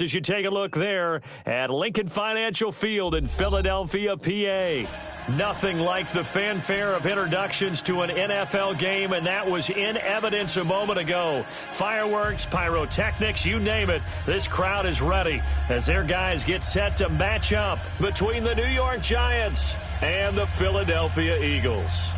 As you take a look there at Lincoln Financial Field in Philadelphia, PA. Nothing like the fanfare of introductions to an NFL game, and that was in evidence a moment ago. Fireworks, pyrotechnics, you name it. This crowd is ready as their guys get set to match up between the New York Giants and the Philadelphia Eagles.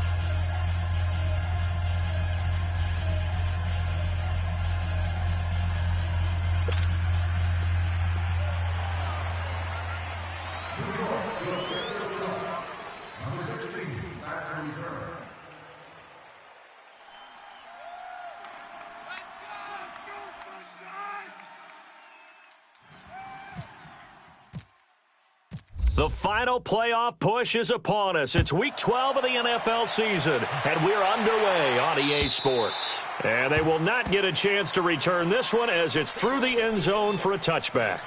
The final playoff push is upon us. It's Week 12 of the NFL season, and we're underway on EA Sports. And they will not get a chance to return this one as it's through the end zone for a touchback.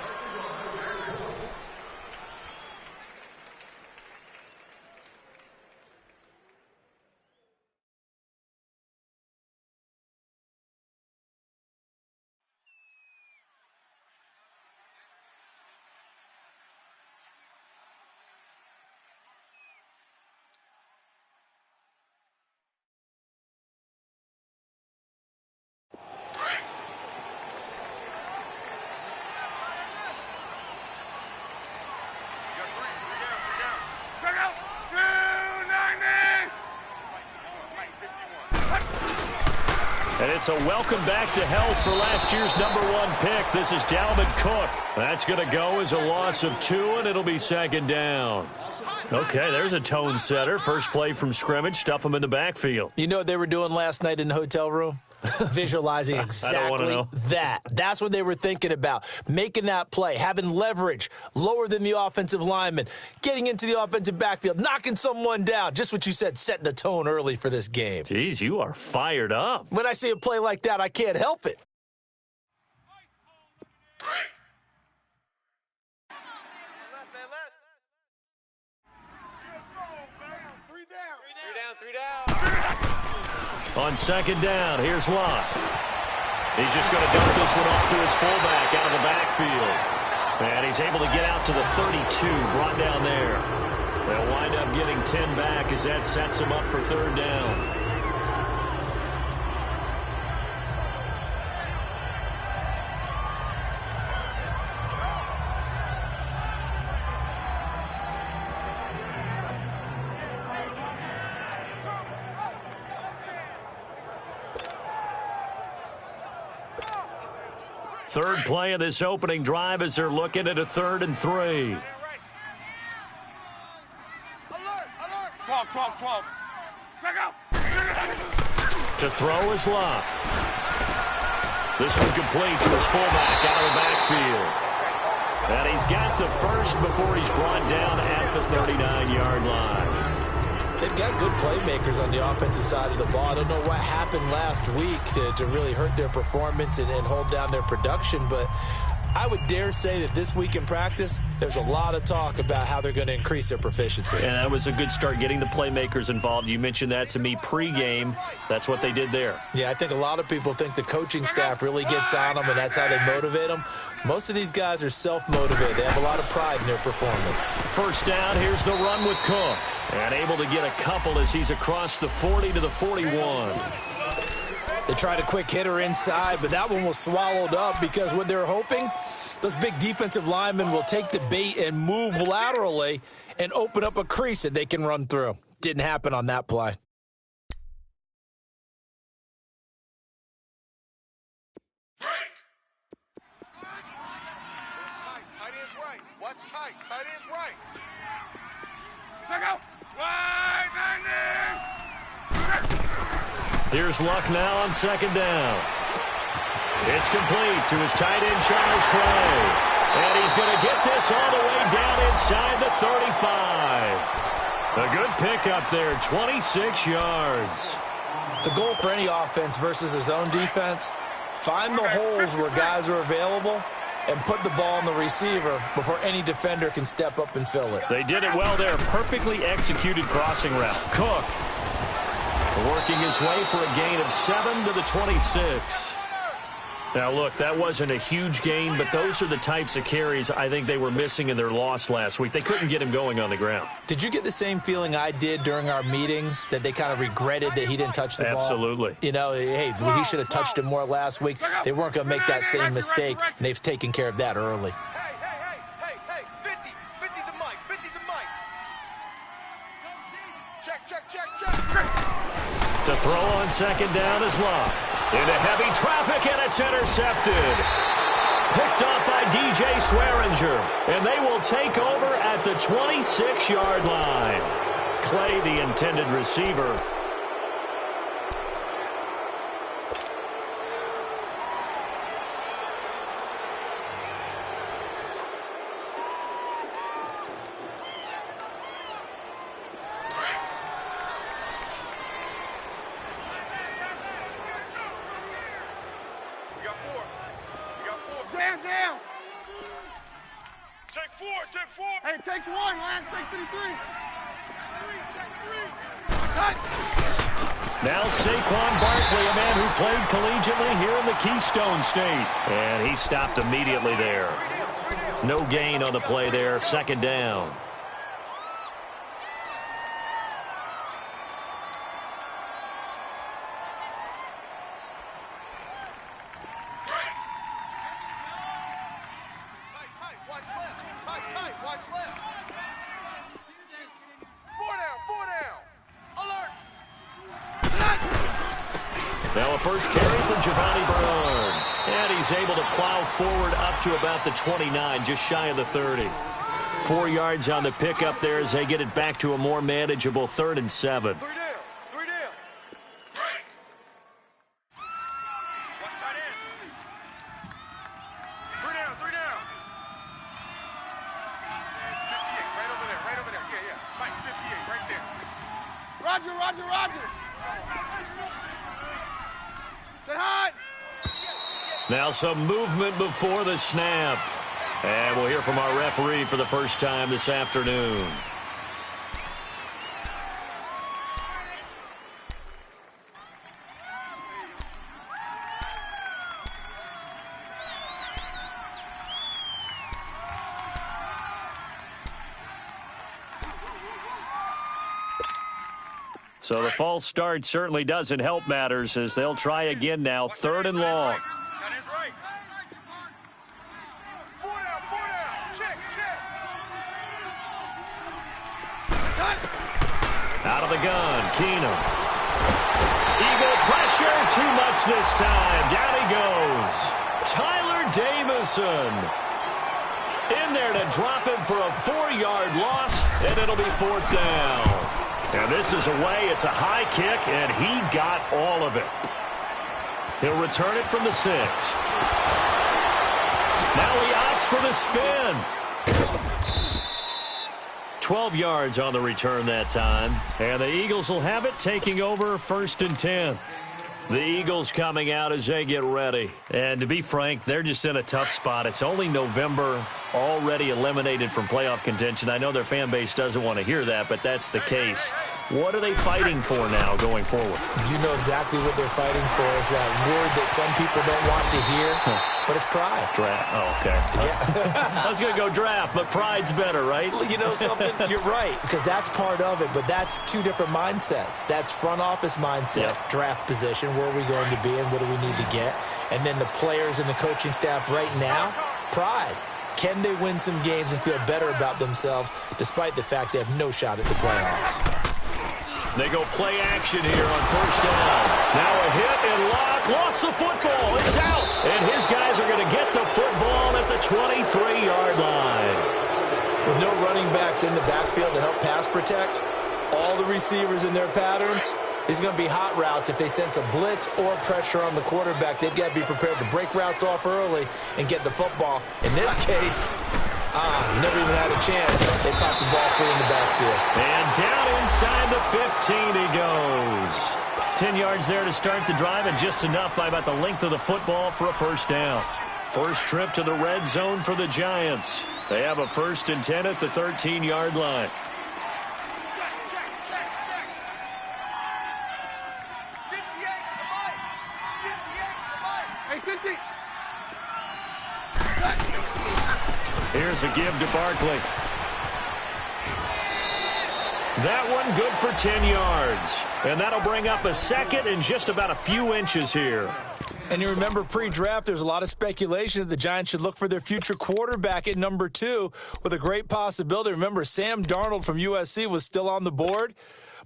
And it's a welcome back to health for last year's #1 pick. This is Dalvin Cook. That's going to go as a loss of 2, and it'll be second down. Okay, there's a tone setter. First play from scrimmage, stuff them in the backfield. You know what they were doing last night in the hotel room? Visualizing exactly that. That's what they were thinking about. Making that play, having leverage, lower than the offensive lineman, getting into the offensive backfield, knocking someone down. Just what you said, setting the tone early for this game. Jeez, you are fired up. When I see a play like that, I can't help it. Three down. On second down, here's Locke. He's just going to dump this one off to his fullback out of the backfield. And he's able to get out to the 32, brought down there. They'll wind up getting 10 back as that sets him up for third down. Third play of this opening drive as they're looking at a 3rd and 3. Alert! 12. Check out! To throw is Locke. This one complete to his fullback out of the backfield. And he's got the first before he's brought down at the 39-yard line. They've got good playmakers on the offensive side of the ball. I don't know what happened last week to really hurt their performance and hold down their production, but I would dare say that this week in practice, there's a lot of talk about how they're going to increase their proficiency. And that was a good start, getting the playmakers involved. You mentioned that to me pregame. That's what they did there. Yeah, I think a lot of people think the coaching staff really gets on them, and that's how they motivate them. Most of these guys are self-motivated. They have a lot of pride in their performance. First down, here's the run with Cook. And able to get a couple as he's across the 40 to the 41. They tried a quick hitter inside, but that one was swallowed up because what they're hoping, those big defensive linemen will take the bait and move laterally and open up a crease that they can run through. Didn't happen on that play. Tight end's right. Watch tight. Tight end's right. Check out. Wide 90. Here's Luck now on second down. It's complete to his tight end, Charles Clay. And he's going to get this all the way down inside the 35. A good pickup there, 26 yards. The goal for any offense versus his own defense, find the holes where guys are available and put the ball on the receiver before any defender can step up and fill it. They did it well there. Perfectly executed crossing route. Cook working his way for a gain of 7 to the 26. Now, look, that wasn't a huge gain, but those are the types of carries I think they were missing in their loss last week. They couldn't get him going on the ground. Did you get the same feeling I did during our meetings, that they kind of regretted that he didn't touch the ball? Absolutely. You know, hey, he should have touched it more last week. They weren't going to make that same mistake, and they've taken care of that early. Hey, 50. 50's the mic. 50's the mic. Check. To throw on second down is Love. Into heavy traffic, and it's intercepted. Picked up by DJ Swearinger, and they will take over at the 26-yard line. Clay, the intended receiver. Down. Check four. Hey, it takes one. Last take 53. Check three. Cut. Now Saquon Barkley, a man who played collegiately here in the Keystone State. And he stopped immediately there. No gain on the play there. Second down. Watch left. Four down. Alert. Now a first carry for Giovanni Bernard. And he's able to plow forward up to about the 29, just shy of the 30. 4 yards on the pickup there as they get it back to a more manageable 3rd and 7. Three down. Watch tight end. Three down. 58, right over there. Yeah. Mike, 58, right there. Roger. Sit high. Now some movement before the snap. And we'll hear from our referee for the first time this afternoon. So the false start certainly doesn't help matters as they'll try again now. 3rd and long. Tight end's right. Four down. Check. Out of the gun, Keenum. Eagle pressure, too much this time. Down he goes. Tyler Davison in there to drop him for a 4-yard loss, and it'll be 4th down. And this is away. It's a high kick, and he got all of it. He'll return it from the 6. Now he opts for the spin. 12 yards on the return that time. And the Eagles will have it, taking over 1st and 10. The Eagles coming out as they get ready. And to be frank, they're just in a tough spot. It's only November, already eliminated from playoff contention. I know their fan base doesn't want to hear that, but that's the case. What are they fighting for now going forward? You know exactly what they're fighting for. Is that word that some people don't want to hear, but it's pride. Draft. Oh, okay. Yeah. I was going to go draft, but pride's better, right? You know something? You're right, because that's part of it, but that's two different mindsets. That's front office mindset, draft position, where are we going to be and what do we need to get? And then the players and the coaching staff right now, pride. Can they win some games and feel better about themselves despite the fact they have no shot at the playoffs? They go play action here on 1st down. Now a hit and Locke lost the football. It's out. And his guys are going to get the football at the 23-yard line. With no running backs in the backfield to help pass protect, all the receivers in their patterns, these are going to be hot routes. If they sense a blitz or pressure on the quarterback, they've got to be prepared to break routes off early and get the football. In this case, never even had a chance. They popped the ball free in the backfield. And down inside the 15 he goes. 10 yards there to start the drive, and just enough by about the length of the football for a 1st down. First trip to the red zone for the Giants. They have a 1st and 10 at the 13-yard line. Check. 58 to the mic. Hey, 50. Here's a give to Barkley. That one good for 10 yards. And that'll bring up a second and just about a few inches here. And you remember pre-draft, there's a lot of speculation that the Giants should look for their future quarterback at number 2 with a great possibility. Remember, Sam Darnold from USC was still on the board,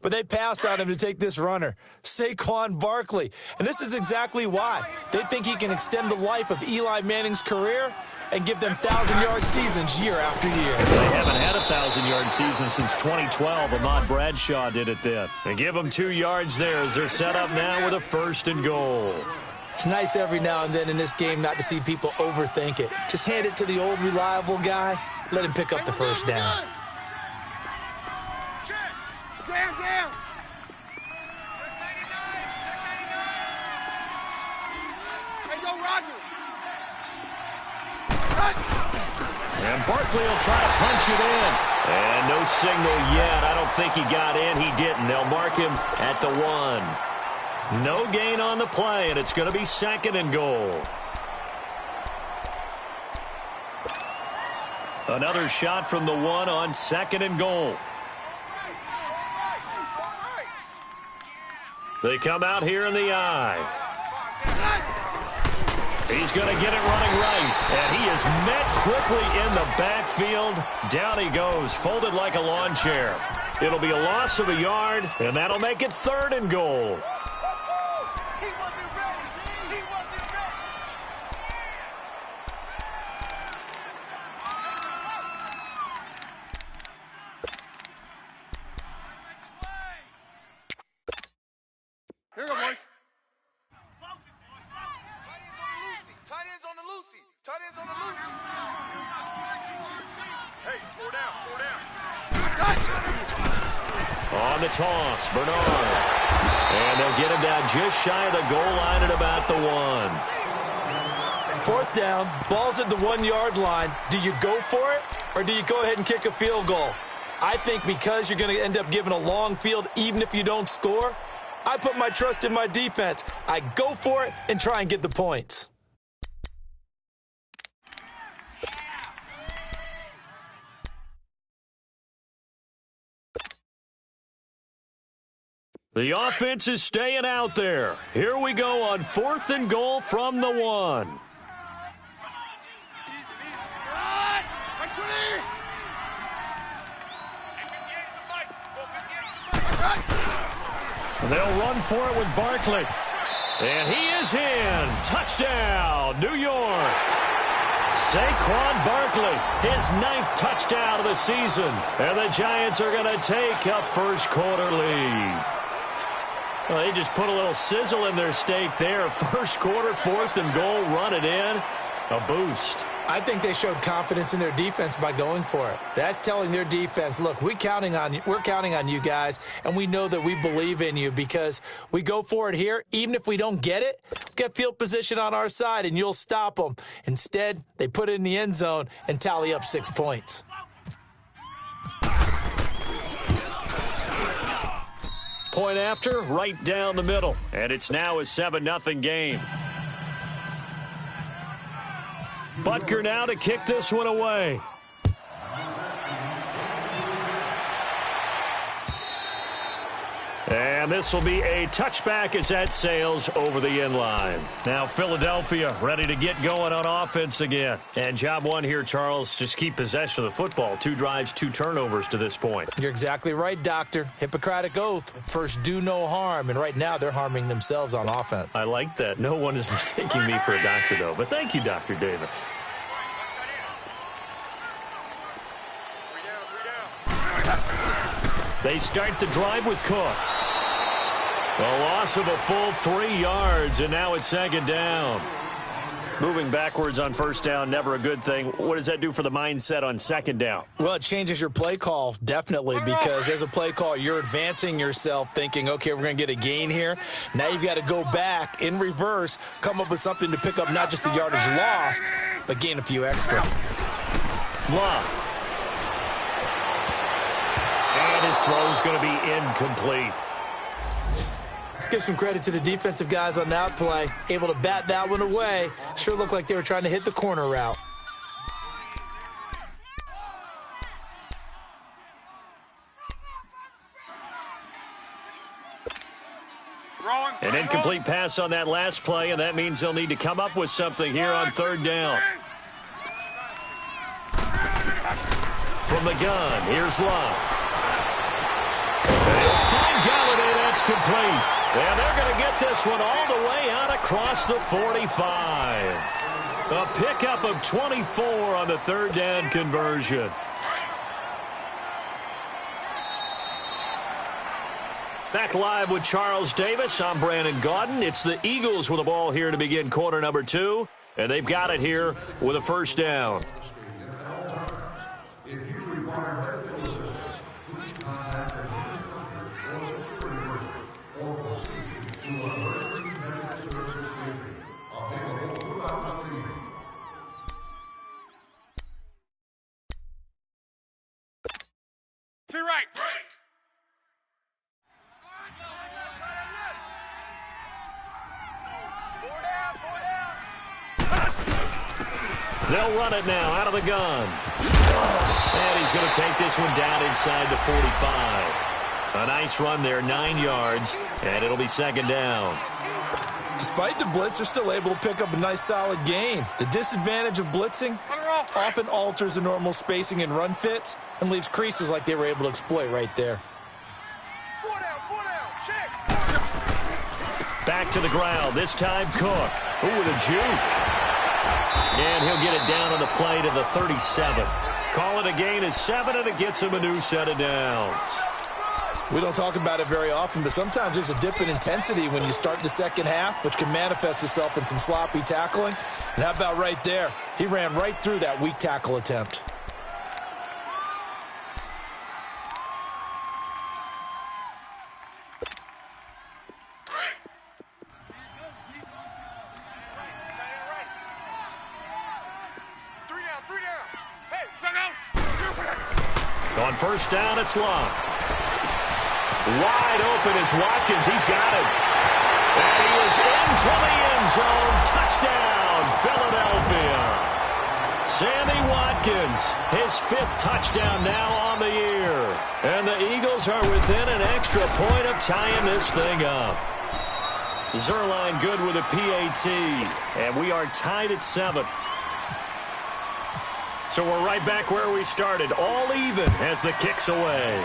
but they passed on him to take this runner, Saquon Barkley. And this is exactly why. They think he can extend the life of Eli Manning's career and give them 1,000-yard seasons year after year. They haven't had a 1,000-yard season since 2012. Ahmad Bradshaw did it then. And give them 2 yards there as they're set up now with a 1st and goal. It's nice every now and then in this game not to see people overthink it. Just hand it to the old reliable guy. Let him pick up the first down. Jam, jam. Hey, go, Roger. And Barkley will try to punch it in. And no signal yet. I don't think he got in. He didn't. They'll mark him at the 1. No gain on the play, and it's going to be 2nd and goal. Another shot from the 1 on 2nd and goal. They come out here in the eye. He's going to get it running right. And he is met quickly in the backfield. Down he goes, folded like a lawn chair. It'll be a loss of a yard, and that'll make it 3rd and goal. Here we go, boys. Tight ends on the Lucy. Tight ends on the Lucy. Hey, 4 down, 4 down. On the toss, Bernard. And they'll get him down just shy of the goal line at about the 1. 4th down, ball's at the 1-yard line. Do you go for it, or do you go ahead and kick a field goal? I think because you're going to end up giving a long field even if you don't score, I put my trust in my defense. I go for it and try and get the points. The offense is staying out there. Here we go on 4th and goal from the 1. They'll run for it with Barkley. And he is in. Touchdown, New York. Saquon Barkley, his 9th touchdown of the season. And the Giants are going to take a first-quarter lead. Well, they just put a little sizzle in their steak there. First quarter, 4th and goal, run it in. A boost. I think they showed confidence in their defense by going for it. That's telling their defense, look, we're counting on you guys, and we know that we believe in you because we go for it here. Even if we don't get it, get field position on our side, and you'll stop them. Instead, they put it in the end zone and tally up 6 points. Point after, right down the middle. And it's now a 7-0 game. Butker now to kick this one away. And this will be a touchback as that sails over the end line. Now Philadelphia ready to get going on offense again. And job one here, Charles, just keep possession of the football. 2 drives, 2 turnovers to this point. You're exactly right, Doctor. Hippocratic oath. First, do no harm. And right now, they're harming themselves on offense. I like that. No one is mistaking me for a doctor, though. But thank you, Dr. Davis. They start the drive with Cook. A loss of a full 3 yards, and now it's 2nd down. Moving backwards on 1st down, never a good thing. What does that do for the mindset on 2nd down? Well, it changes your play call, definitely, because as a play call, you're advancing yourself thinking, okay, we're going to get a gain here. Now you've got to go back in reverse, come up with something to pick up not just the yardage lost, but gain a few extra. Love. And his throw is going to be incomplete. Let's give some credit to the defensive guys on that play. Able to bat that one away. Sure looked like they were trying to hit the corner route. An incomplete pass on that last play, and that means they'll need to come up with something here on third down. From the gun, here's Love. They'll find Galladay, that's complete. And they're going to get this one all the way out across the 45. A pickup of 24 on the third down conversion. Back live with Charles Davis. I'm Brandon Gaudin. It's the Eagles with the ball here to begin quarter number 2. And they've got it here with a first down. To your right. They'll run it now out of the gun. And he's going to take this one down inside the 45. A nice run there, 9 yards, and it'll be second down. Despite the blitz, they're still able to pick up a nice solid gain. The disadvantage of blitzing often alters the normal spacing and run fits and leaves creases like they were able to exploit right there. 4 down, check. Back to the ground, this time Cook. Ooh, with a juke. And he'll get it down on the play to the 37. Call it a gain of 7, and it gets him a new set of downs. We don't talk about it very often, but sometimes there's a dip in intensity when you start the second half, which can manifest itself in some sloppy tackling. And how about right there? He ran right through that weak tackle attempt. On first down, it's Long. Wide open is Watkins. He's got it. And he is into the end zone. Touchdown, Philadelphia. Sammy Watkins, his 5th touchdown now on the year. And the Eagles are within an extra point of tying this thing up. Zerline good with a PAT. And we are tied at 7. So we're right back where we started, all even as the kick's away.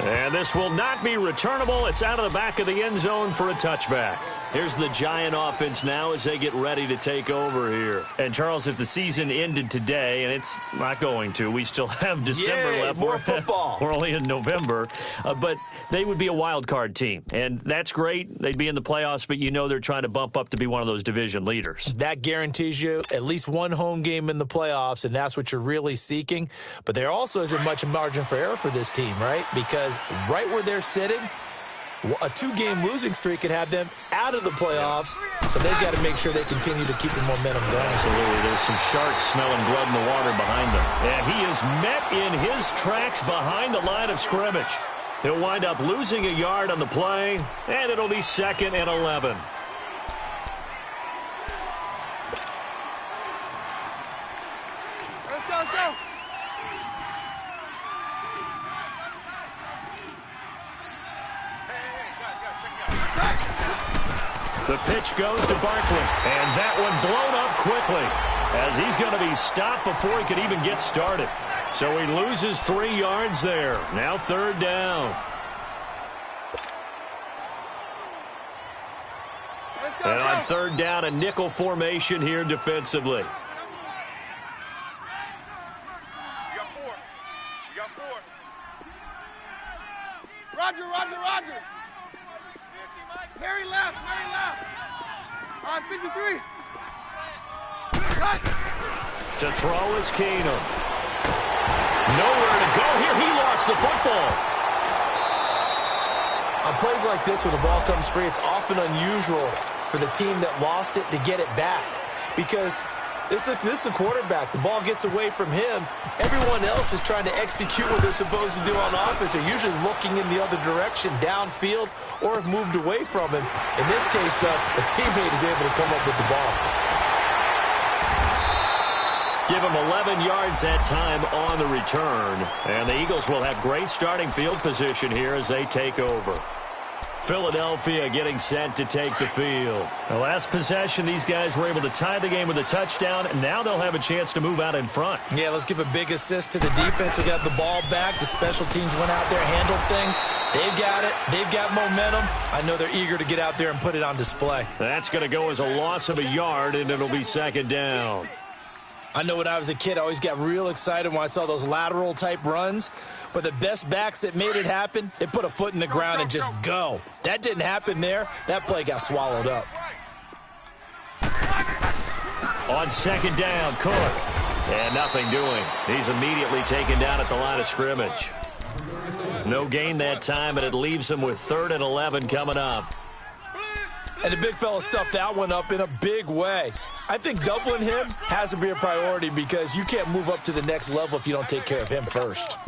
And this will not be returnable. It's out of the back of the end zone for a touchback. Here's the Giant offense now as they get ready to take over here. And, Charles, if the season ended today, and it's not going to, we still have December left. More football. We're only in November. But they would be a wild card team. And that's great. They'd be in the playoffs, but you know they're trying to bump up to be one of those division leaders. That guarantees you at least one home game in the playoffs, and that's what you're really seeking. But there also isn't much margin for error for this team, right? Because right where they're sitting, a 2-game losing streak could have them out of the playoffs, so they've got to make sure they continue to keep the momentum going. Absolutely. There's some sharks smelling blood in the water behind them. And he is met in his tracks behind the line of scrimmage. He'll wind up losing a yard on the play, and it'll be 2nd and 11. Let's go. The pitch goes to Barkley, and that one blown up quickly as he's going to be stopped before he could even get started. So he loses 3 yards there. Now third down. And on third down, a nickel formation here defensively. We got 4. Roger. Harry left. All right, 53. Cut. To throw is Keenum. Nowhere to go here. He lost the football. On plays like this where the ball comes free, it's often unusual for the team that lost it to get it back. Because this is the quarterback. The ball gets away from him. Everyone else is trying to execute what they're supposed to do on offense. They're usually looking in the other direction, downfield, or have moved away from him. In this case, though, the teammate is able to come up with the ball. Give him 11 yards that time on the return. And the Eagles will have great starting field position here as they take over. Philadelphia getting set to take the field. The last possession, these guys were able to tie the game with a touchdown, and now they'll have a chance to move out in front. Yeah, let's give a big assist to the defense. They got the ball back. The special teams went out there, handled things. They've got it. They've got momentum. I know they're eager to get out there and put it on display. That's going to go as a loss of a yard, and it'll be second down. I know when I was a kid, I always got real excited when I saw those lateral-type runs. But the best backs that made it happen, they put a foot in the ground and just go. That didn't happen there. That play got swallowed up. On second down, Cook. And nothing doing. He's immediately taken down at the line of scrimmage. No gain that time, but it leaves him with 3rd and 11 coming up. And the big fella stuffed that one up in a big way. I think doubling him has to be a priority because you can't move up to the next level if you don't take care of him first.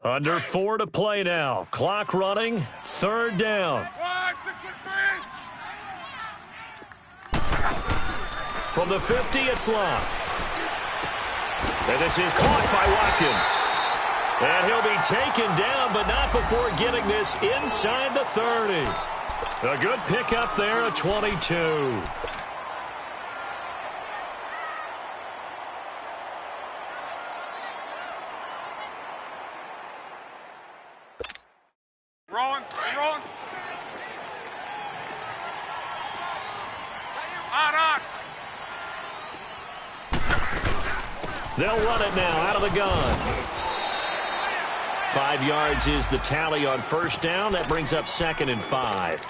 Under 4 to play now. Clock running. 3rd down. 1-6-3. From the 50, it's Locke. And this is caught by Watkins. And he'll be taken down, but not before getting this inside the 30. A good pickup there at 22. Rolling. On. They'll run it now out of the gun. 5 yards is the tally on 1st down. That brings up 2nd and 5.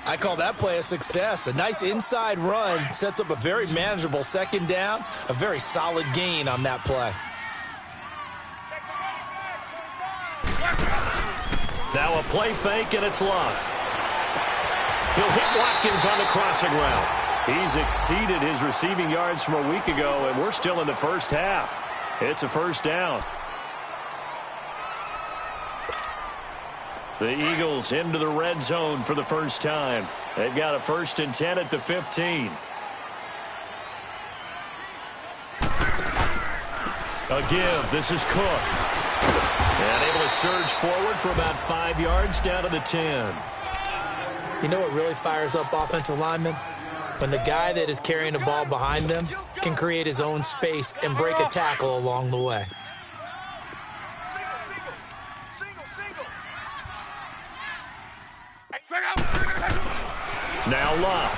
I call that play a success. A nice inside run sets up a very manageable 2nd down. A very solid gain on that play. Now a play fake, and it's Locke. He'll hit Watkins on the crossing route. He's exceeded his receiving yards from a week ago, and we're still in the first half. It's a 1st down. The Eagles into the red zone for the first time. They've got a 1st and 10 at the 15. A give. This is Cook. And able to surge forward for about 5 yards down to the 10. You know what really fires up offensive linemen? When the guy that is carrying the ball behind them can create his own space and break a tackle along the way. Now Locke.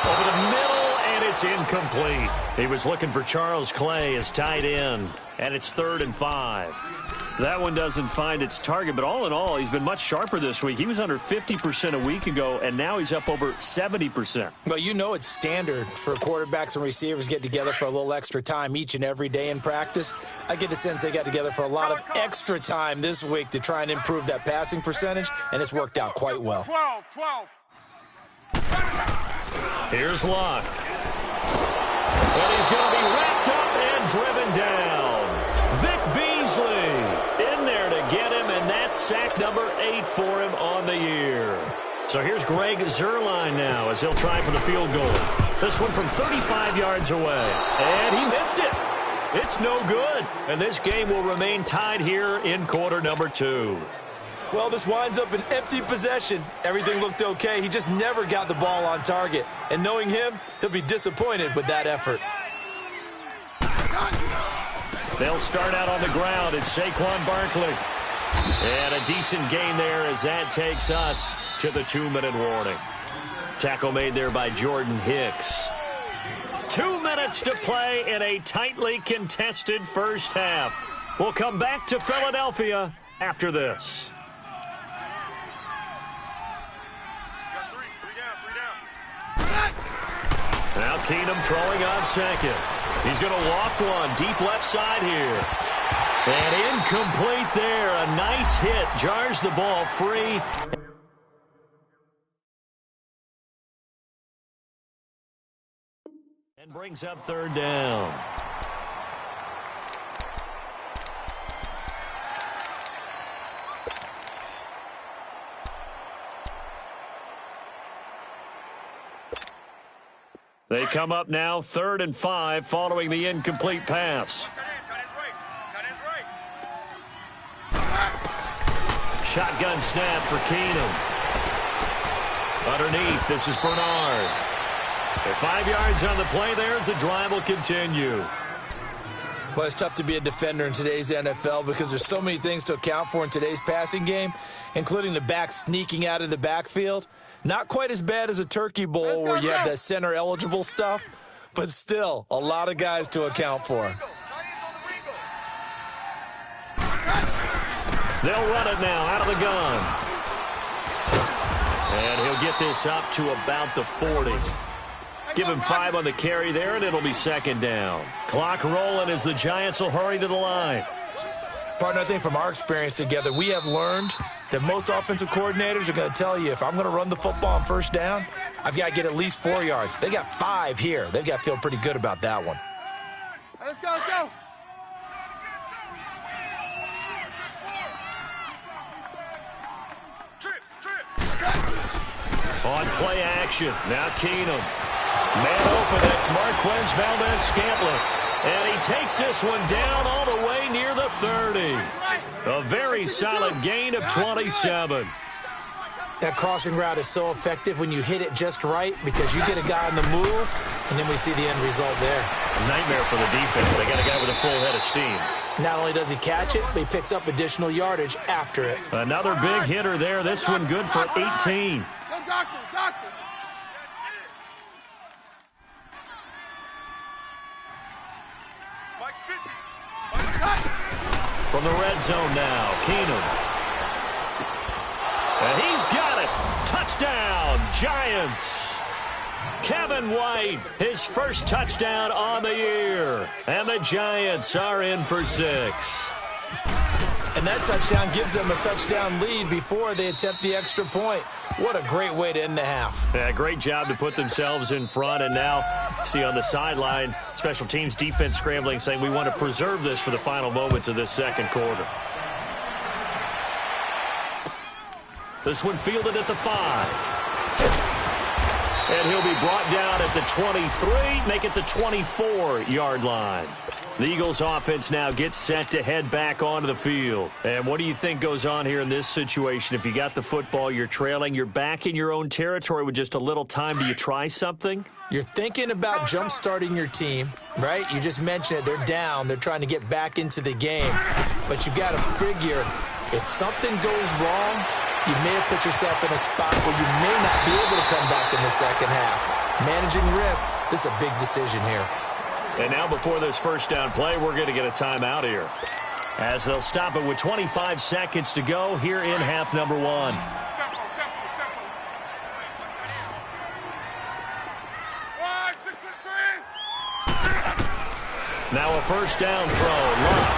Over the middle, and it's incomplete. He was looking for Charles Clay as tight end, and it's 3rd and 5. That one doesn't find its target, but all in all, he's been much sharper this week. He was under 50% a week ago, and now he's up over 70%. Well, you know it's standard for quarterbacks and receivers get together for a little extra time each and every day in practice. I get the sense they got together for a lot of extra time this week to try and improve that passing percentage, and it's worked out quite well. 12. Here's Locke. And he's going to be wrapped up and driven down. Vic Beasley in there to get him, and that's sack number 8 for him on the year. So here's Greg Zuerlein now as he'll try for the field goal. This one from 35 yards away. And he missed it. It's no good. And this game will remain tied here in quarter number 2. Well, this winds up an empty possession. Everything looked okay. He just never got the ball on target. And knowing him, he'll be disappointed with that effort. They'll start out on the ground. It's Saquon Barkley. And a decent gain there as that takes us to the 2-minute warning. Tackle made there by Jordan Hicks. 2 minutes to play in a tightly contested first half. We'll come back to Philadelphia after this. Now Keenum throwing on second. He's going to loft one deep left side here. And incomplete there. A nice hit. Jars the ball free. And brings up third down. They come up now 3rd and 5 following the incomplete pass. Shotgun snap for Keenum. Underneath, this is Bernard. At 5 yards on the play there as the drive will continue. Well, it's tough to be a defender in today's NFL because there's so many things to account for in today's passing game, including the back sneaking out of the backfield. Not quite as bad as a turkey bowl where you have that center-eligible stuff, but still a lot of guys to account for. They'll run it now out of the gun. And he'll get this up to about the 40. Give him 5 on the carry there, and it'll be 2nd down. Clock rolling as the Giants will hurry to the line. Partner, I think from our experience together, we have learned that most offensive coordinators are going to tell you, if I'm going to run the football on 1st down, I've got to get at least 4 yards. They got 5 here. They've got to feel pretty good about that one. Let's go, let's go. On play action, now Keenum. Man open, that's Marquez Valdez-Scantling. And he takes this one down all the way near the 30. A very solid gain of 27. That crossing route is so effective when you hit it just right because you get a guy on the move, and then we see the end result there. A nightmare for the defense. They got a guy with a full head of steam. Not only does he catch it, but he picks up additional yardage after it. Another big hitter there. This one good for 18. Go, doctor, doctor. From the red zone now, Keenum. And he's got it. Touchdown, Giants. Kevin White, his first touchdown on the year. And the Giants are in for 6. And that touchdown gives them a touchdown lead before they attempt the extra point. What a great way to end the half. Yeah, great job to put themselves in front. And now, see on the sideline, special teams defense scrambling, saying we want to preserve this for the final moments of this 2nd quarter. This one fielded at the 5. And he'll be brought down at the 23, make it the 24-yard line. The Eagles offense now gets set to head back onto the field. And what do you think goes on here in this situation? If you got the football, you're trailing, you're back in your own territory with just a little time. Do you try something? You're thinking about jump-starting your team, right? You just mentioned it. They're down. They're trying to get back into the game. But you've got to figure if something goes wrong, you may have put yourself in a spot where you may not be able to come back in the 2nd half. Managing risk, this is a big decision here. And now before this 1st down play, we're going to get a timeout here, as they'll stop it with 25 seconds to go here in half number 1. Tempo. One, 6-3. Now a 1st down throw. Luck.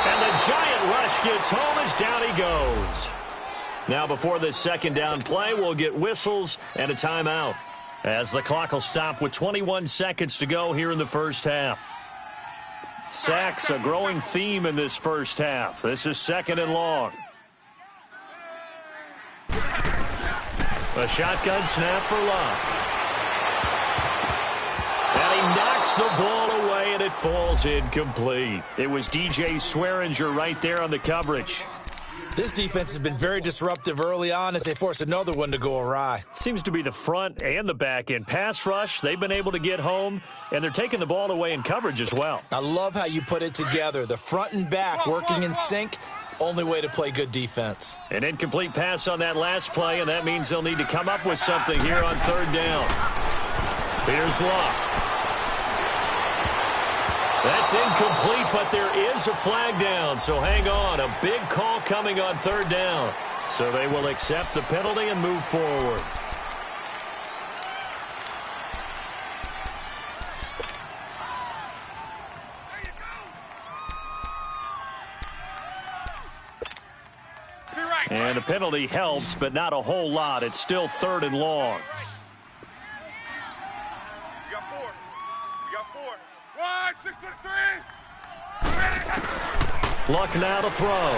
And the giant rush gets home as down he goes. Now before this 2nd down play, we'll get whistles and a timeout, as the clock will stop with 21 seconds to go here in the 1st half. Sacks, a growing theme in this 1st half. This is 2nd and long. A shotgun snap for Luck. And he knocks the ball away, and it falls incomplete. It was DJ Swearinger right there on the coverage. This defense has been very disruptive early on as they force another one to go awry. Seems to be the front and the back end. Pass rush, they've been able to get home, and they're taking the ball away in coverage as well. I love how you put it together. The front and back working in sync, only way to play good defense. An incomplete pass on that last play, and that means they'll need to come up with something here on 3rd down. Here's Luck. That's incomplete, but there is a flag down, so hang on. A big call coming on 3rd down. So they will accept the penalty and move forward. And a penalty helps, but not a whole lot. It's still 3rd and long. We got 4. Wide, 6 to 3. Luck now to throw.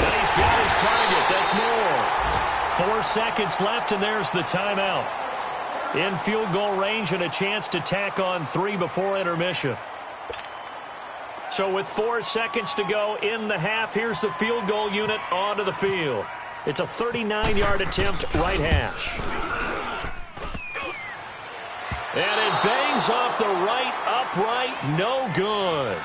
And he's got his target. That's more. 4 seconds left, and there's the timeout. In field goal range and a chance to tack on 3 before intermission. So with 4 seconds to go in the half, here's the field goal unit onto the field. It's a 39-yard attempt, right hash. And it bangs off the right upright, no good.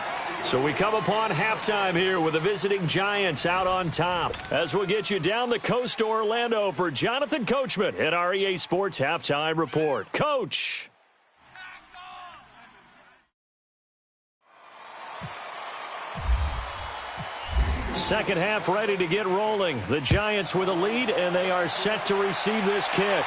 So we come upon halftime here with the visiting Giants out on top. As we'll get you down the coast to Orlando for Jonathan Coachman at our EA Sports Halftime Report. Coach. Second half ready to get rolling. The Giants with a lead, and they are set to receive this kick.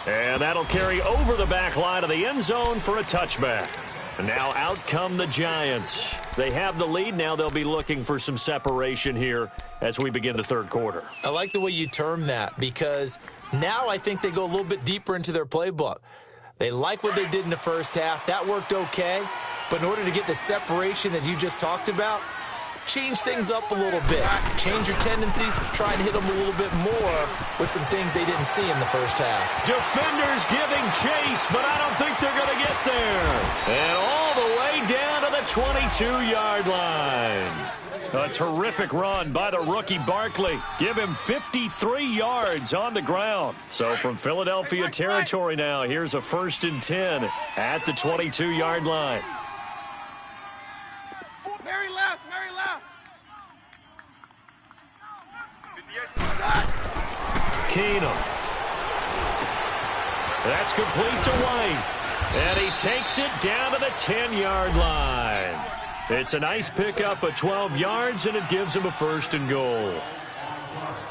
And that'll carry over the back line of the end zone for a touchback. And now out come the Giants. They have the lead. Now they'll be looking for some separation here as we begin the third quarter. I like the way you term that, because now I think they go a little bit deeper into their playbook. They like what they did in the first half. That worked okay. But in order to get the separation that you just talked about, change things up a little bit. Change your tendencies. Try and hit them a little bit more with some things they didn't see in the first half. Defenders giving chase, but I don't think they're going to get there. And all the way down to the 22-yard line. A terrific run by the rookie Barkley. Give him 53 yards on the ground. So from Philadelphia territory now, here's a 1st and 10 at the 22-yard line. Mary left, Mary left. Keenum. That's complete to White. And he takes it down to the 10-yard line. It's a nice pickup of 12 yards, and it gives him a 1st and goal.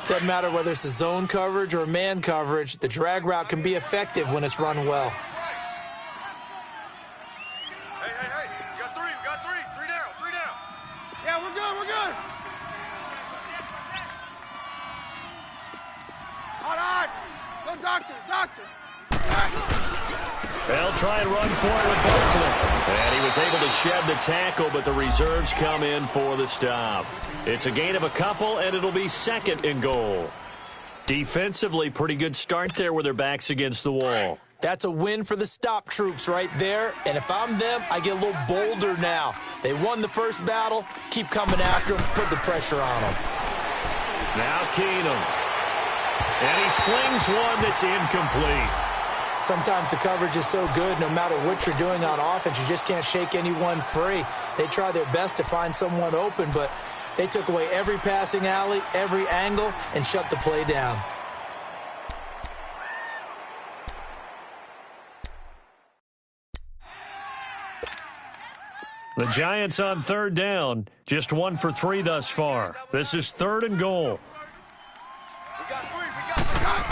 Doesn't matter whether it's a zone coverage or man coverage, the drag route can be effective when it's run well. Hey, you got 3, you got 3. 3 down, 3 down. Yeah, we're good, we're good. All right. Go, doctor. They'll try and run for it with Barkley. And he was able to shed the tackle, but the reserves come in for the stop. It's a gain of a couple, and it'll be 2nd and goal. Defensively, pretty good start there with their backs against the wall. That's a win for the stop troops right there. And if I'm them, I get a little bolder now. They won the first battle. Keep coming after them. Put the pressure on them. Now Keenum. And he slings one that's incomplete. Sometimes the coverage is so good, no matter what you're doing on offense, you just can't shake anyone free. They try their best to find someone open, but they took away every passing alley, every angle, and shut the play down. The Giants on 3rd down, just 1 for 3 thus far. This is 3rd and goal. We got 3, we got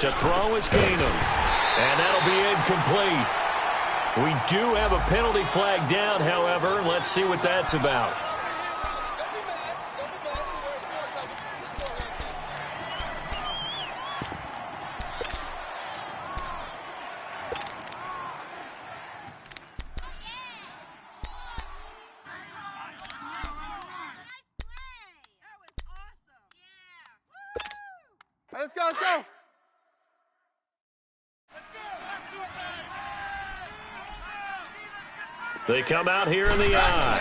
3. To throw is Keenum. And that'll be incomplete. We do have a penalty flag down, however. Let's see what that's about. Hey, let's go. They come out here in the eye.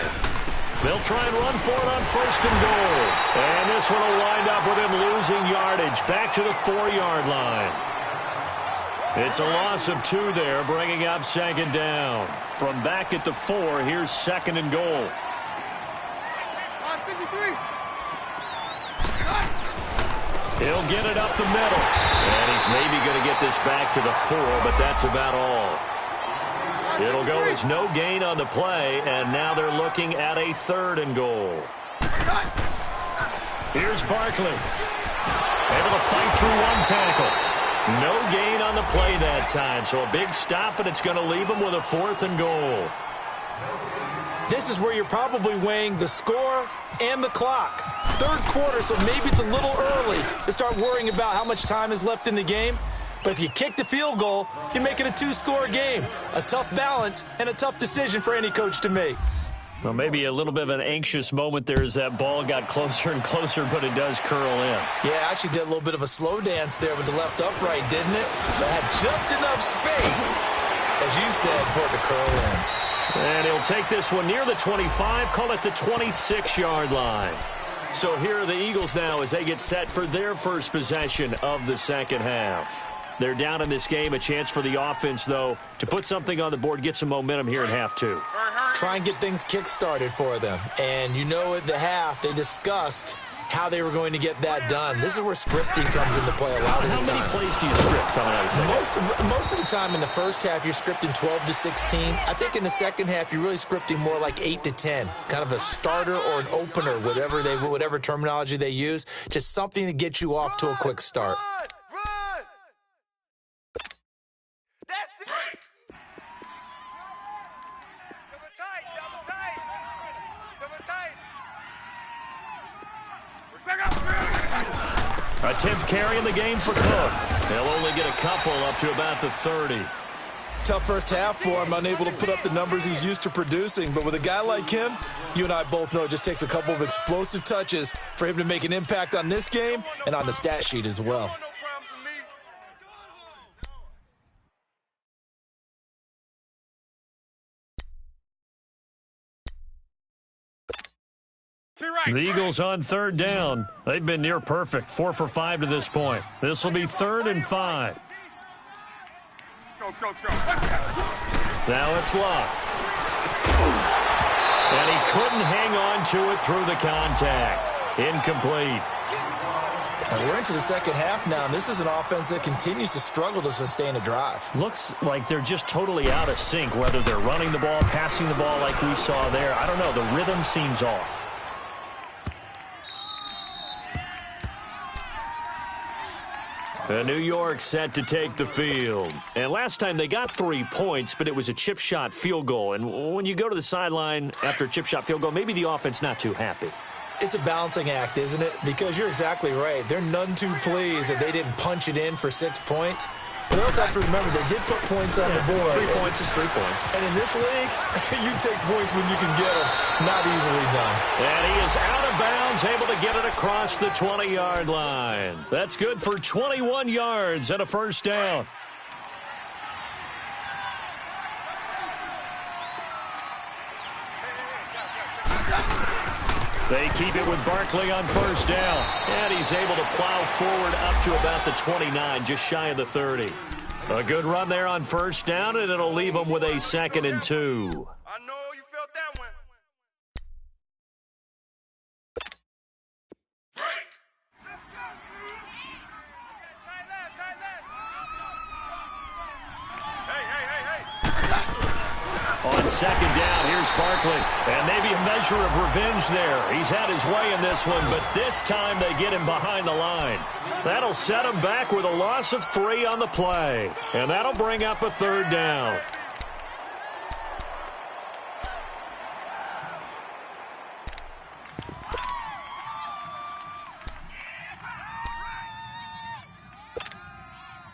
They'll try and run for it on 1st and goal. And this one will wind up with him losing yardage back to the 4-yard line. It's a loss of 2 there, bringing up 2nd down. From back at the 4, here's 2nd and goal. 53. He'll get it up the middle. And he's maybe going to get this back to the 4, but that's about all. It'll go as no gain on the play, and now they're looking at a 3rd and goal. Here's Barkley. Able to fight through 1 tackle. No gain on the play that time, so a big stop, and it's going to leave him with a 4th and goal. This is where you're probably weighing the score and the clock. 3rd quarter, so maybe it's a little early to start worrying about how much time is left in the game. But if you kick the field goal, you make it a 2-score game. A tough balance and a tough decision for any coach to make. Well, maybe a little bit of an anxious moment there as that ball got closer and closer, but it does curl in. Yeah, actually did a little bit of a slow dance there with the left upright, didn't it? But had just enough space, as you said, for it to curl in. And he'll take this one near the 25, call it the 26-yard line. So here are the Eagles now as they get set for their first possession of the second half. They're down in this game. A chance for the offense, though, to put something on the board, get some momentum here in half two. Try and get things kick-started for them. And you know at the half, they discussed how they were going to get that done. This is where scripting comes into play a lot of the time. How many plays do you script coming out of the second? Most of the time in the first half, you're scripting 12 to 16. I think in the second half, you're really scripting more like 8 to 10. Kind of a starter or an opener, whatever terminology they use. Just something to get you off to a quick start. A 10th carry in the game for Cook. They'll only get a couple up to about the 30. Tough first half for him, unable to put up the numbers he's used to producing. But with a guy like him, you and I both know it just takes a couple of explosive touches for him to make an impact on this game and on the stat sheet as well. The Eagles on third down. They've been near perfect, 4 for 5 to this point. This will be 3rd and 5. Let's go. Now it's Love. And he couldn't hang on to it through the contact. Incomplete. And we're into the second half now, and this is an offense that continues to struggle to sustain a drive. Looks like they're just totally out of sync, whether they're running the ball, passing the ball like we saw there. I don't know. The rhythm seems off. New York set to take the field. And last time they got 3 points, but it was a chip shot field goal. And when you go to the sideline after a chip shot field goal, maybe the offense not too happy. It's a balancing act, isn't it? Because you're exactly right. They're none too pleased that they didn't punch it in for 6 points. But they also have to remember they did put points on the board. 3 points is 3 points. And in this league, you take points when you can get them. Not easily done. And he is out of bounds, able to get it across the 20-yard line. That's good for 21 yards and a first down. They keep it with Barkley on first down. And he's able to plow forward up to about the 29, just shy of the 30. A good run there on first down, and it'll leave them with a 2nd and 2. I know you felt that one. On second down, here's Barkley. And maybe a measure of revenge there. He's had his way in this one, but this time they get him behind the line. That'll set him back with a loss of 3 on the play. And that'll bring up a 3rd down.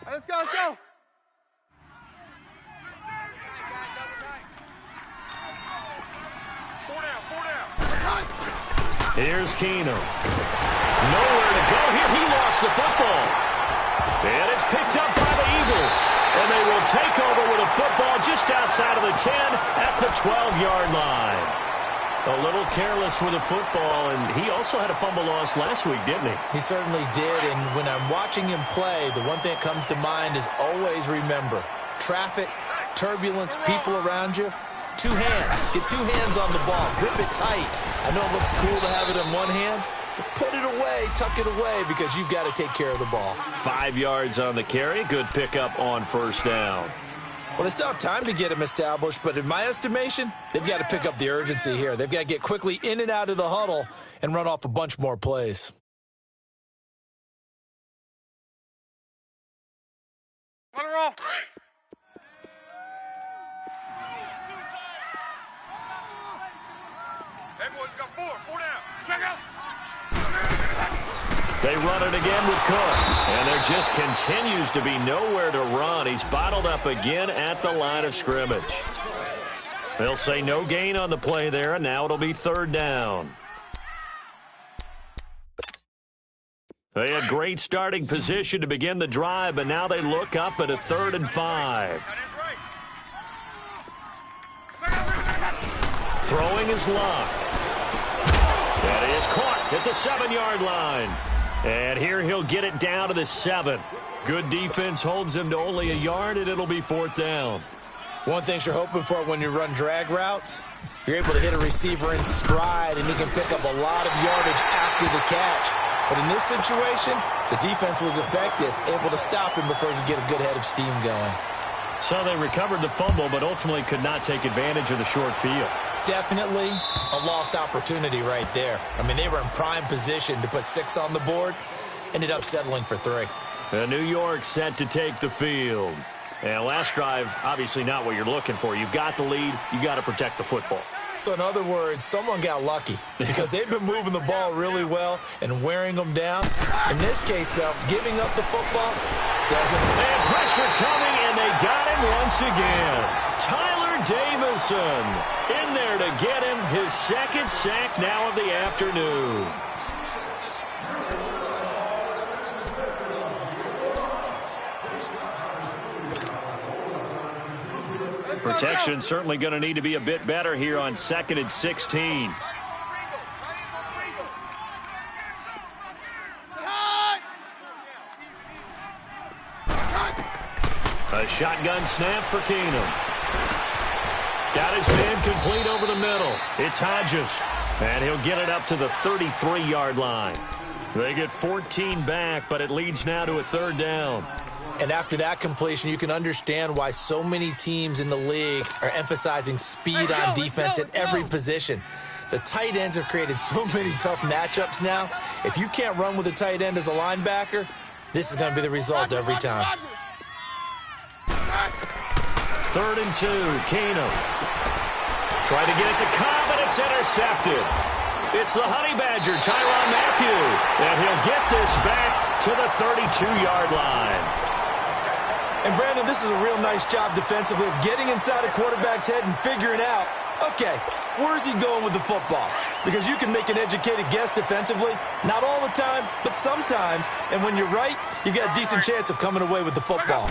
Let's go. Here's Keenum. Nowhere to go here. He lost the football. And it's picked up by the Eagles. And they will take over with a football just outside of the 10 at the 12-yard line. A little careless with a football, and he also had a fumble loss last week, didn't he? He certainly did, and when I'm watching him play, the one thing that comes to mind is always remember, traffic, turbulence, people around you, 2 hands. Get 2 hands on the ball. Grip it tight. I know it looks cool to have it in one hand, but put it away, tuck it away, because you've got to take care of the ball. 5 yards on the carry. Good pickup on first down. Well, they still have time to get him established, but in my estimation, they've got to pick up the urgency here. They've got to get quickly in and out of the huddle and run off a bunch more plays. Let it roll. Hey, boys, you got 4 down. Check out. They run it again with Cook. And there just continues to be nowhere to run. He's bottled up again at the line of scrimmage. They'll say no gain on the play there, and now it'll be third down. They had great starting position to begin the drive, but now they look up at a 3rd and 5. Throwing is Luck. That is caught at the 7-yard line. And here he'll get it down to the 7. Good defense holds him to only a yard, and it'll be 4th down. One thing you're hoping for when you run drag routes, you're able to hit a receiver in stride, and he can pick up a lot of yardage after the catch. But in this situation, the defense was effective, able to stop him before he could get a good head of steam going. So they recovered the fumble, but ultimately could not take advantage of the short field. Definitely a lost opportunity right there. I mean, they were in prime position to put 6 on the board, ended up settling for 3. And New York set to take the field. And last drive, obviously not what you're looking for. You've got the lead. You've got to protect the football. So in other words, someone got lucky because they've been moving the ball really well and wearing them down. In this case, though, giving up the football doesn't. And pressure coming, and they got him once again. Tyler Davison in there to get him his 2nd sack now of the afternoon. Protection certainly going to need to be a bit better here on 2nd and 16. A shotgun snap for Keenum. Got his man complete over the middle. It's Hodges, and he'll get it up to the 33-yard line. They get 14 back, but it leads now to a 3rd down. And after that completion, you can understand why so many teams in the league are emphasizing speed on defense at every position. The tight ends have created so many tough matchups now. If you can't run with a tight end as a linebacker, this is going to be the result every time. 3rd and 2, Keenum. Try to get it to Cobb, and it's intercepted. It's the Honey Badger, Tyrann Mathieu, and he'll get this back to the 32-yard line. And, Brandon, this is a real nice job defensively of getting inside a quarterback's head and figuring out, okay, where's he going with the football? Because you can make an educated guess defensively, not all the time, but sometimes. And when you're right, you've got a decent chance of coming away with the football.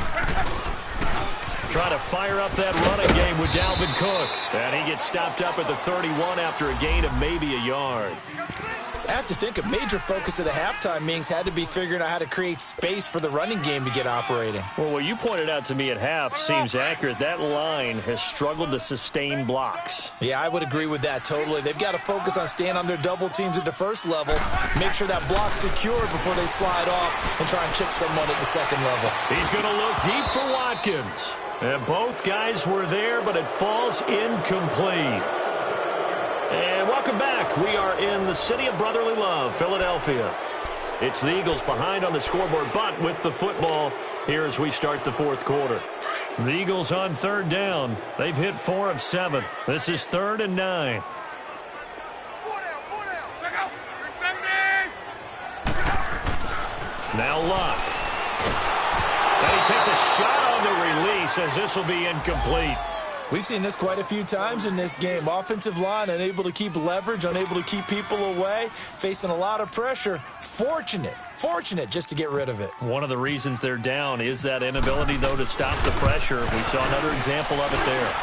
Try to fire up that running game with Dalvin Cook. And he gets stopped up at the 31 after a gain of maybe a yard. I have to think a major focus of the halftime meetings had to be figuring out how to create space for the running game to get operating. Well, what you pointed out to me at half seems accurate. That line has struggled to sustain blocks. Yeah, I would agree with that totally. They've got to focus on staying on their double teams at the first level, make sure that block's secure before they slide off and try and chip someone at the second level. He's going to look deep for Watkins. And both guys were there, but it falls incomplete. And welcome back. We are in the city of brotherly love, Philadelphia. It's the Eagles behind on the scoreboard, but with the football here as we start the 4th quarter. The Eagles on 3rd down. They've hit 4 of 7. This is 3rd and 9. Now Luck. And he takes a shot on the release as this will be incomplete. We've seen this quite a few times in this game. Offensive line unable to keep leverage, unable to keep people away, facing a lot of pressure. Fortunate just to get rid of it. One of the reasons they're down is that inability, though, to stop the pressure. We saw another example of it there.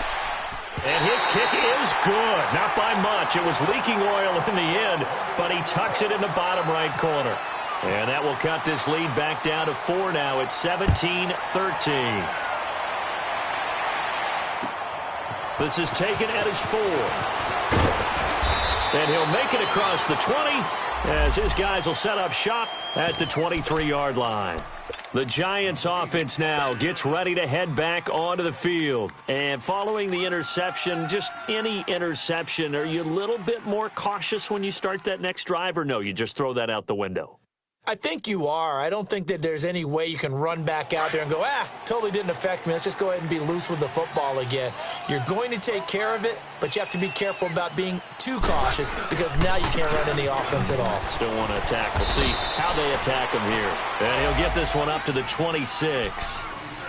And his kick is good. Not by much. It was leaking oil in the end, but he tucks it in the bottom right corner. And that will cut this lead back down to 4 now. It's 17-13. This is taken at his 4. And he'll make it across the 20 as his guys will set up shop at the 23-yard line. The Giants offense now gets ready to head back onto the field. And following the interception, just any interception, are you a little bit more cautious when you start that next drive, or no, you just throw that out the window? I think you are. I don't think that there's any way you can run back out there and go, totally didn't affect me. Let's just go ahead and be loose with the football again. You're going to take care of it, but you have to be careful about being too cautious because now you can't run any offense at all. Still want to attack. We'll see how they attack him here. And he'll get this one up to the 26.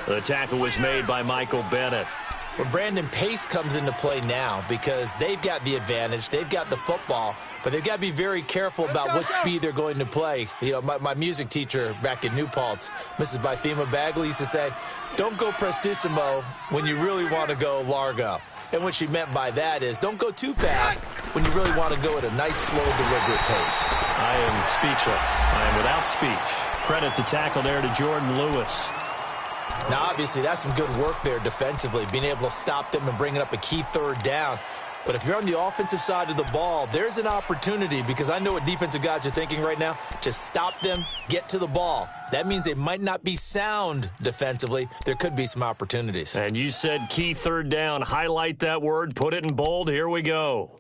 The tackle was made by Michael Bennett. Well, Brandon, pace comes into play now because they've got the advantage. They've got the football, but they've got to be very careful about what speed they're going to play. You know, my music teacher back in New Paltz, Mrs. Bythema Bagley, used to say, don't go prestissimo when you really want to go largo. And what she meant by that is don't go too fast when you really want to go at a nice, slow, deliberate pace. I am speechless. I am without speech. Credit the tackle there to Jordan Lewis. Now, obviously, that's some good work there defensively, being able to stop them and bringing up a key third down. But if you're on the offensive side of the ball, there's an opportunity because I know what defensive guys are thinking right now. Just stop them, get to the ball. That means they might not be sound defensively. There could be some opportunities. And you said key third down. Highlight that word. Put it in bold. Here we go.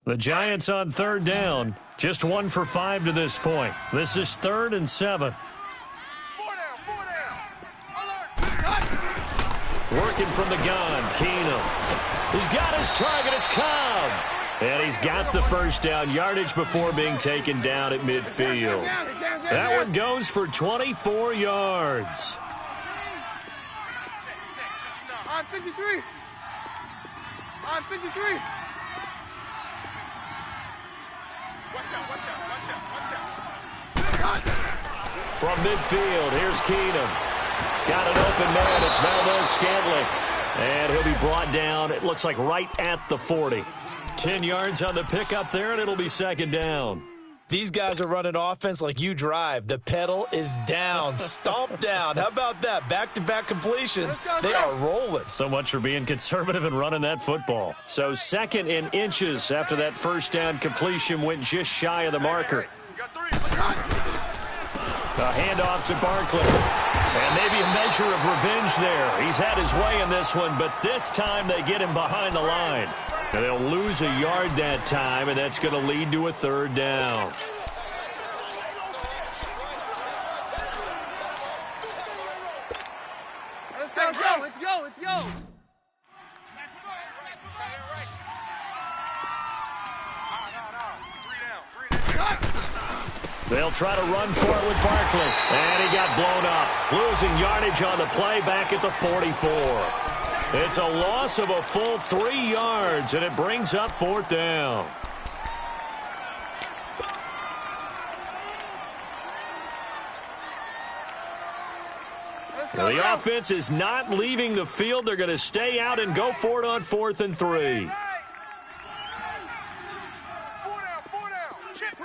The Giants on third down. Just 1 for 5 to this point. This is 3rd and 7. 4 down. Alert. Working from the gun, Keenum. He's got his target. It's Cobb. And he's got the first down yardage before being taken down at midfield. That one goes for 24 yards. On 53. On 53. Watch out. From midfield, here's Keenum. Got an open man. It's Valdez-Scantling. And he'll be brought down, it looks like, right at the 40. 10 yards on the pickup there, and it'll be 2nd down. These guys are running offense like you drive. The pedal is down, stomp down. How about that? Back-to-back completions. They are rolling. So much for being conservative and running that football. So 2nd in inches after that first down completion went just shy of the marker. You got 3. A handoff to Barkley. And maybe a measure of revenge there. He's had his way in this one, but this time they get him behind the line. And they'll lose a yard that time, and that's going to lead to a 3rd down. Let's go. They'll try to run for it with Barkley. And he got blown up. Losing yardage on the play back at the 44. It's a loss of a full 3 yards, and it brings up 4th down. Now, the offense is not leaving the field. They're going to stay out and go for it on 4th and 3. 4 down. Chip.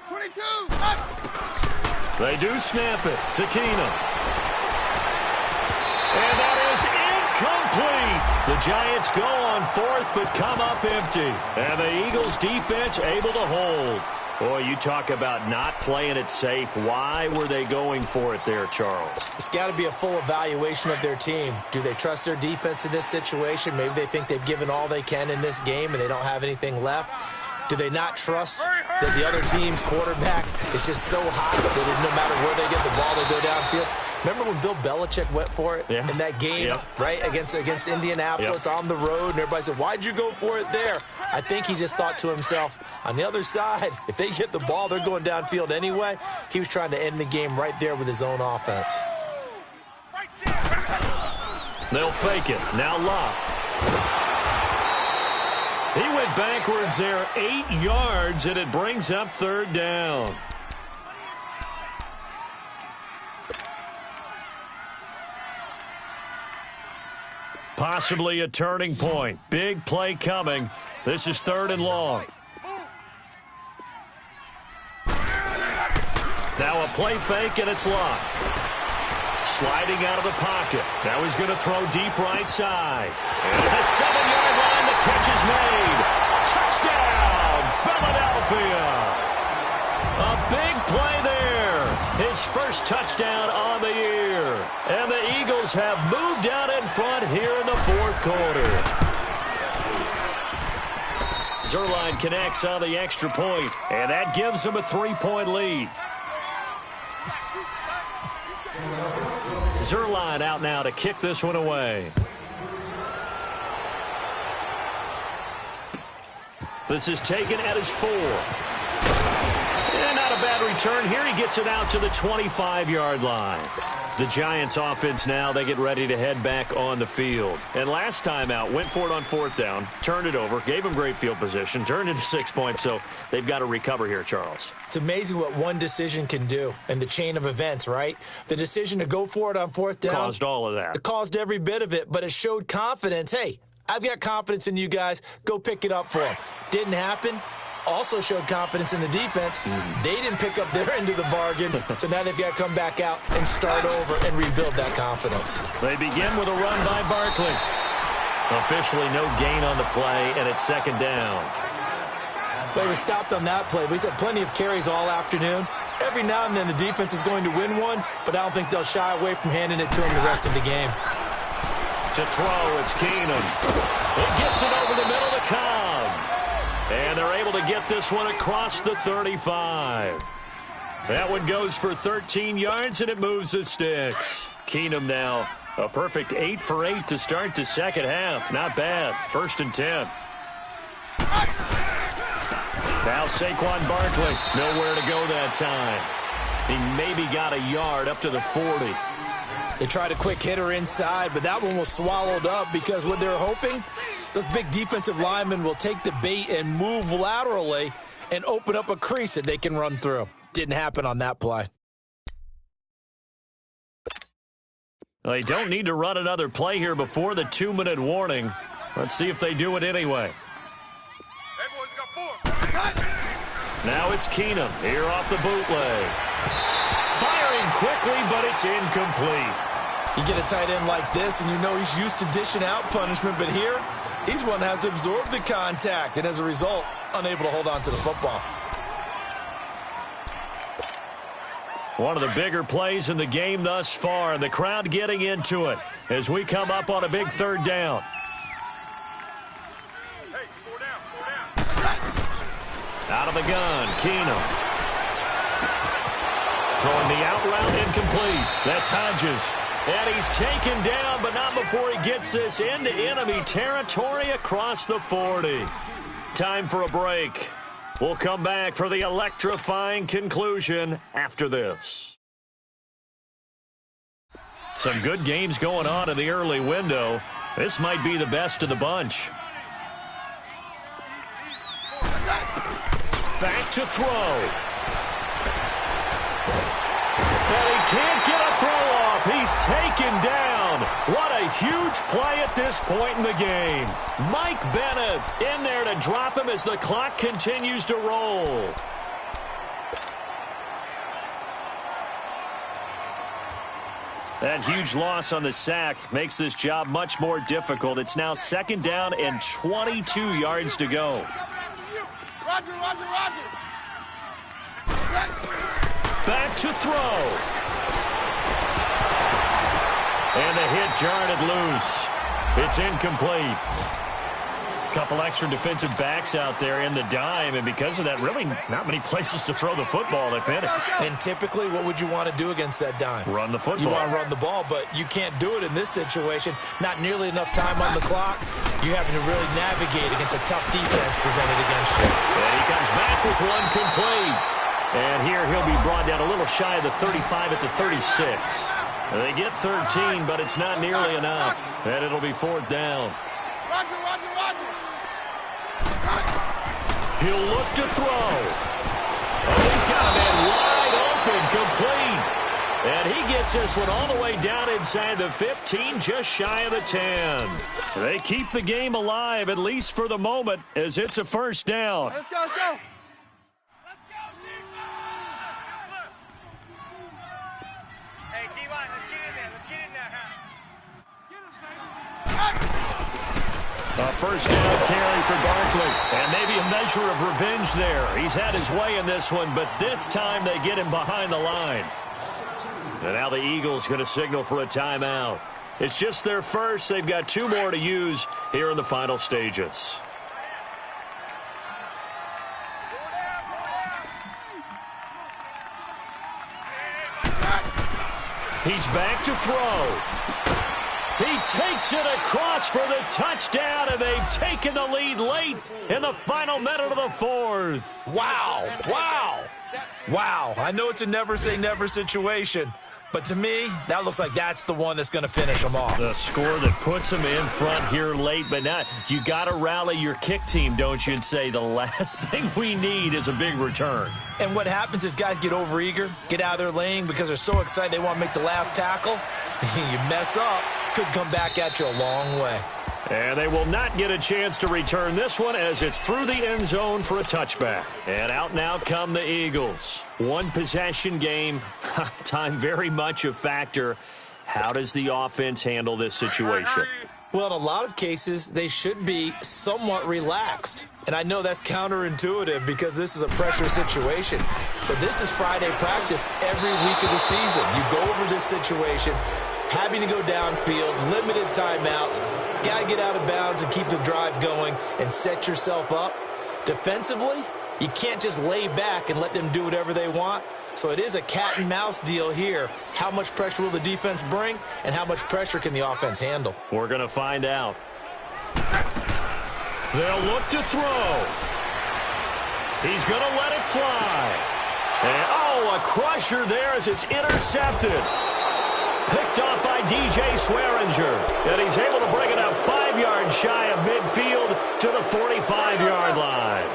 22. They do snap it to Keenum. And that is incomplete. The Giants go on 4th but come up empty. And the Eagles defense able to hold. Boy, you talk about not playing it safe. Why were they going for it there, Charles? It's got to be a full evaluation of their team. Do they trust their defense in this situation? Maybe they think they've given all they can in this game and they don't have anything left. Do they not trust that the other team's quarterback is just so hot that no matter where they get the ball, they go downfield? Remember when Bill Belichick went for it in that game, right, against Indianapolis on the road, and everybody said, why'd you go for it there? I think he just thought to himself, on the other side, if they get the ball, they're going downfield anyway. He was trying to end the game right there with his own offense. They'll fake it. Now Locke. He went backwards there 8 yards, and it brings up 3rd down. Possibly a turning point. Big play coming. This is 3rd and long. Now a play fake, and it's Locke. Sliding out of the pocket. Now he's going to throw deep right side. And at the 7-yard line, the catch is made. Touchdown, Philadelphia. A big play there. his first touchdown on the year. And the Eagles have moved out in front here in the fourth quarter. Zuerlein connects on the extra point, and that gives them a 3-point lead. Zuerlein out now to kick this one away. This is taken at his 4. And not a bad return here. He gets it out to the 25-yard line. The Giants offense now, they get ready to head back on the field. And last time out, went for it on 4th down, turned it over, gave them great field position, turned into 6 points, so they've got to recover here, Charles. It's amazing what one decision can do in the chain of events, right? The decision to go for it on 4th down. Caused all of that. It caused every bit of it, but it showed confidence. Hey, I've got confidence in you guys. Go pick it up for them. Didn't happen. Also showed confidence in the defense. They didn't pick up their end of the bargain, so now they've got to come back out and start over and rebuild that confidence. They begin with a run by Barkley. Officially no gain on the play, and it's 2nd down. But he was stopped on that play. He's had plenty of carries all afternoon. Every now and then the defense is going to win one, but I don't think they'll shy away from handing it to him the rest of the game. To throw, it's Keenum. He gets it over the middle to Cobb. And they're able to get this one across the 35. That one goes for 13 yards, and it moves the sticks. Keenum now, a perfect 8 for 8 to start the second half. Not bad. 1st and 10. Now Saquon Barkley, nowhere to go that time. He maybe got a yard up to the 40. They tried a quick hitter inside, but that one was swallowed up because what they're hoping, those big defensive linemen will take the bait and move laterally and open up a crease that they can run through. Didn't happen on that play. They don't need to run another play here before the 2-minute warning. Let's see if they do it anyway. Hey, boys, we got 4. Now it's Keenum here off the bootleg. Firing quickly, but it's incomplete. You get a tight end like this, and you know he's used to dishing out punishment, but here, he's one that has to absorb the contact, and as a result, unable to hold on to the football. One of the bigger plays in the game thus far, and the crowd getting into it as we come up on a big 3rd down. Hey, 4 down. Out of the gun, Keenum. Throwing the out route incomplete. That's Hodges. And he's taken down, but not before he gets this into enemy territory across the 40. Time for a break. We'll come back for the electrifying conclusion after this. Some good games going on in the early window. This might be the best of the bunch. Back to throw. And he can't get a throw off. He's taken down. What a huge play at this point in the game. Mike Bennett in there to drop him as the clock continues to roll. That huge loss on the sack makes this job much more difficult. It's now 2nd down and 22 yards to go. Roger, Roger, Roger. Back to throw. And the hit jarred it loose. It's incomplete. Couple extra defensive backs out there in the dime, and because of that, really not many places to throw the football, if any. And typically, what would you want to do against that dime? Run the football. You want to run the ball, but you can't do it in this situation. Not nearly enough time on the clock. You're having to really navigate against a tough defense presented against you. And he comes back with one complete. And here he'll be brought down a little shy of the 35 at the 36. They get 13, but it's not nearly enough. And it'll be 4th down. Roger, Roger, Roger. He'll look to throw. Oh, he's got a man wide open, complete. And he gets this one all the way down inside the 15, just shy of the 10. They keep the game alive, at least for the moment, as it's a 1st down. Let's go, let's go. Hey, D-line, let's get in there. Let's get in there, huh? A first down carry for Barkley. And maybe a measure of revenge there. He's had his way in this one, but this time they get him behind the line. And now the Eagles going to signal for a timeout. It's just their first. They've got 2 more to use here in the final stages. He's back to throw. He takes it across for the touchdown, and they've taken the lead late in the final minute of the 4th. Wow. Wow. Wow. I know it's a never-say-never situation, but to me, that looks like that's the one that's going to finish them off. The score that puts them in front here late, but now you got to rally your kick team, don't you, and say the last thing we need is a big return. And what happens is guys get overeager, get out of their lane because they're so excited they want to make the last tackle. You mess up, could come back at you a long way. And they will not get a chance to return this one as it's through the end zone for a touchback. And out now come the Eagles. 1 possession game. Time very much a factor. How does the offense handle this situation? Well, in a lot of cases, they should be somewhat relaxed. And I know that's counterintuitive because this is a pressure situation. But this is Friday practice every week of the season. You go over this situation, having to go downfield, limited timeouts, got to get out of bounds and keep the drive going and set yourself up. Defensively, you can't just lay back and let them do whatever they want. So it is a cat and mouse deal here. How much pressure will the defense bring, and how much pressure can the offense handle? We're going to find out. They'll look to throw. He's going to let it fly. And, a crusher there as it's intercepted. Picked off by DJ Swearinger. And he's able to bring it out 5 yards shy of midfield to the 45-yard line.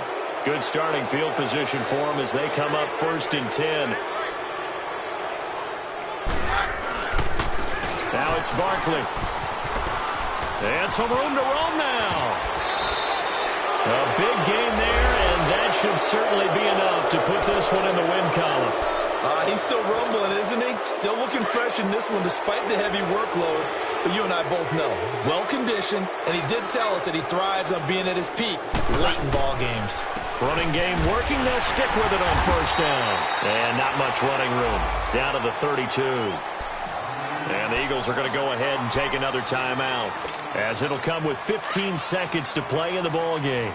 Good starting field position for them as they come up 1st and 10. Now it's Barkley. And some room to roam now. A big gain there, and that should certainly be enough to put this one in the win column. He's still rumbling, isn't he? Still looking fresh in this one despite the heavy workload. But you and I both know, well-conditioned, and he did tell us that he thrives on being at his peak late in ball games. Running game working. They'll stick with it on 1st down. And not much running room. Down to the 32. And the Eagles are going to go ahead and take another timeout, as it'll come with 15 seconds to play in the ball game.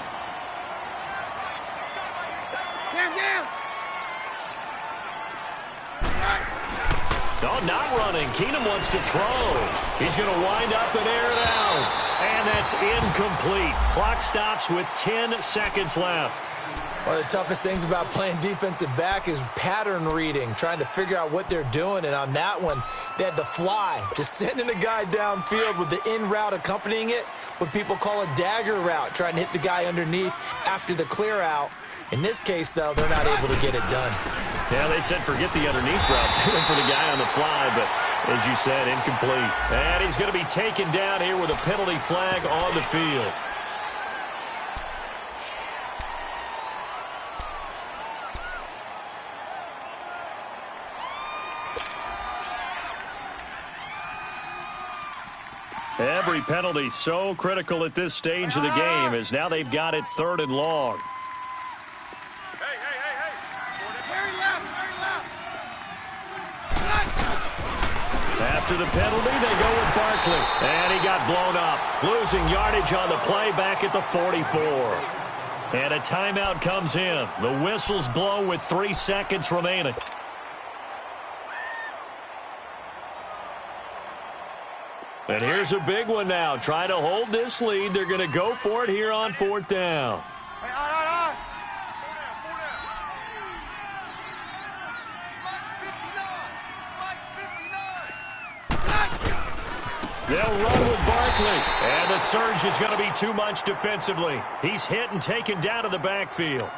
No, not running. Keenum wants to throw. He's going to wind up and air it out. And that's incomplete. Clock stops with 10 seconds left. One of the toughest things about playing defensive back is pattern reading, trying to figure out what they're doing. And on that one, they had the fly, just sending a guy downfield with the in route accompanying it, what people call a dagger route, trying to hit the guy underneath after the clear out. In this case, though, they're not able to get it done. Yeah, they said forget the underneath route. They went for the guy on the fly, but as you said, incomplete. And he's going to be taken down here with a penalty flag on the field. Every penalty so critical at this stage of the game, as now they've got it 3rd and long. Hey. Very left. After the penalty, they go with Barkley. And he got blown up, losing yardage on the play back at the 44. And a timeout comes in. The whistles blow with 3 seconds remaining. And here's a big one now. Trying to hold this lead. They're going to go for it here on 4th down. Hey, on. Four down. Lights 59. They'll run with Barkley. And the surge is going to be too much defensively. He's hit and taken down to the backfield.